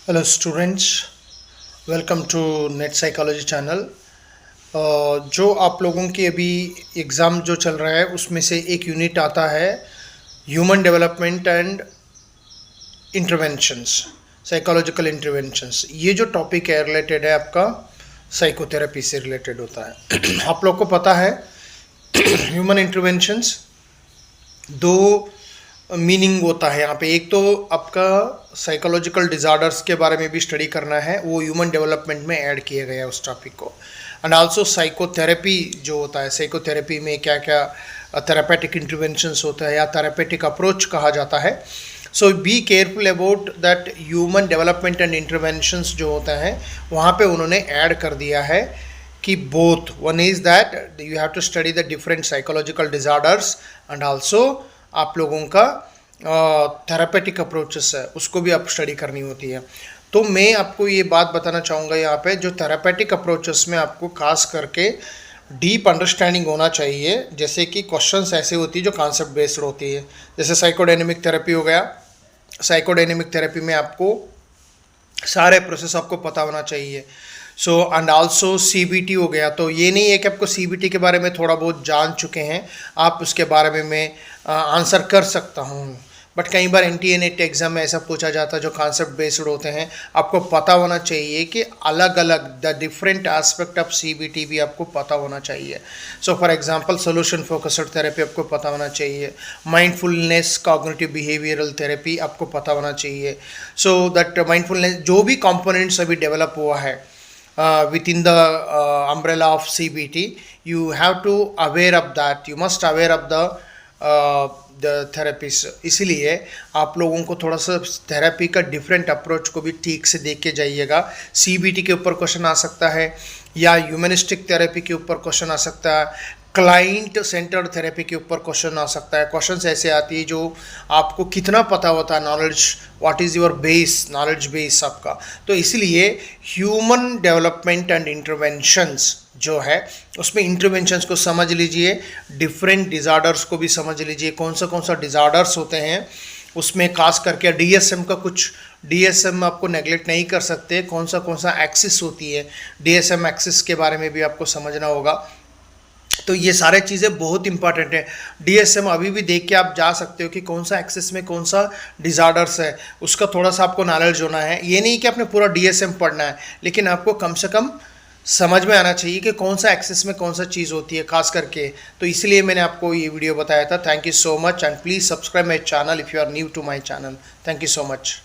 Hello students, welcome to net psychology channel. जो आप लोगों की अभी एग्ज़ाम जो चल रहा है उसमें से एक यूनिट आता है human development and interventions, psychological interventions. ये जो टॉपिक है रिलेटेड है आपका साइकोथेरेपी से रिलेटेड होता है। आप लोग को पता है ह्यूमन इंटरवेंशंस दो मीनिंग होता है यहाँ पे। एक तो आपका साइकोलॉजिकल डिज़ार्डर्स के बारे में भी स्टडी करना है, वो ह्यूमन डेवलपमेंट में ऐड किया गया है उस टॉपिक को। एंड आल्सो साइकोथेरेपी जो होता है, साइकोथेरेपी में क्या क्या थेरापेटिक इंटरवेंशंस होता है या थेरापेटिक अप्रोच कहा जाता है। So be careful about that human development and interventions जो होता है वहाँ पे उन्होंने ऐड कर दिया है कि both one is that you have to study the different psychological disorders and also आप लोगों का थेरापेटिक अप्रोचेस है उसको भी आप स्टडी करनी होती है। तो मैं आपको ये बात बताना चाहूँगा यहाँ पे, जो थेरापेटिक अप्रोचेस में आपको खास करके डीप अंडरस्टैंडिंग होना चाहिए। जैसे कि क्वेश्चंस ऐसे होती है जो कॉन्सेप्ट बेस्ड होती है, जैसे साइकोडायनेमिक थेरेपी हो गया। साइकोडायनेमिक थेरेपी में आपको सारे प्रोसेस आपको पता होना चाहिए। सो एंड आल्सो सीबीटी हो गया। तो ये नहीं है कि आपको सीबीटी के बारे में थोड़ा बहुत जान चुके हैं आप उसके बारे में मैं आंसर कर सकता हूँ, बट कई बार एनटीए नेट एग्जाम में ऐसा पूछा जाता है जो कॉन्सेप्ट बेस्ड होते हैं। आपको पता होना चाहिए कि अलग अलग the different aspect of CBT भी आपको पता होना चाहिए। So for example solution focused therapy आपको पता होना चाहिए, माइंडफुलनेस कॉग्निटिव बिहेवियरल थेरेपी आपको पता होना चाहिए। सो दैट माइंडफुलनेस जो भी कंपोनेंट्स अभी डेवलप हुआ है within the umbrella of CBT, you have to aware of that, you must aware of the therapies। इसीलिए आप लोगों को थोड़ा सा थेरेपी का डिफरेंट अप्रोच को भी ठीक से देख के जाइएगा। सीबीटी के ऊपर क्वेश्चन आ सकता है या ह्यूमनिस्टिक थेरेपी के ऊपर क्वेश्चन आ सकता है, क्लाइंट सेंटर्ड थेरेपी के ऊपर क्वेश्चन आ सकता है। क्वेश्चंस ऐसे आती है जो आपको कितना पता होता है, knowledge, what is your base, knowledge base आपका। तो इसलिए ह्यूमन डेवलपमेंट एंड इंटरवेंशंस जो है उसमें इंटरवेंशंस को समझ लीजिए, डिफरेंट डिज़ार्डर्स को भी समझ लीजिए, कौन सा डिज़ार्डर्स होते हैं उसमें। खास करके डीएसएम का कुछ डीएसएम आपको नेगलेक्ट नहीं कर सकते, कौन सा एक्सिस होती है, डीएसएम एक्सिस के बारे में भी आपको समझना होगा। तो ये सारे चीज़ें बहुत इंपॉर्टेंट है। डीएसएम अभी भी देख के आप जा सकते हो कि कौन सा एक्सिस में कौन सा डिज़ार्डर्स है, उसका थोड़ा सा आपको नॉलेज होना है। ये नहीं कि आपने पूरा डीएसएम पढ़ना है, लेकिन आपको कम से कम समझ में आना चाहिए कि कौन सा एक्सिस में कौन सा चीज़ होती है खास करके। तो इसलिए मैंने आपको ये वीडियो बताया था। Thank you so much and please subscribe my channel if you are new to my channel. Thank you so much.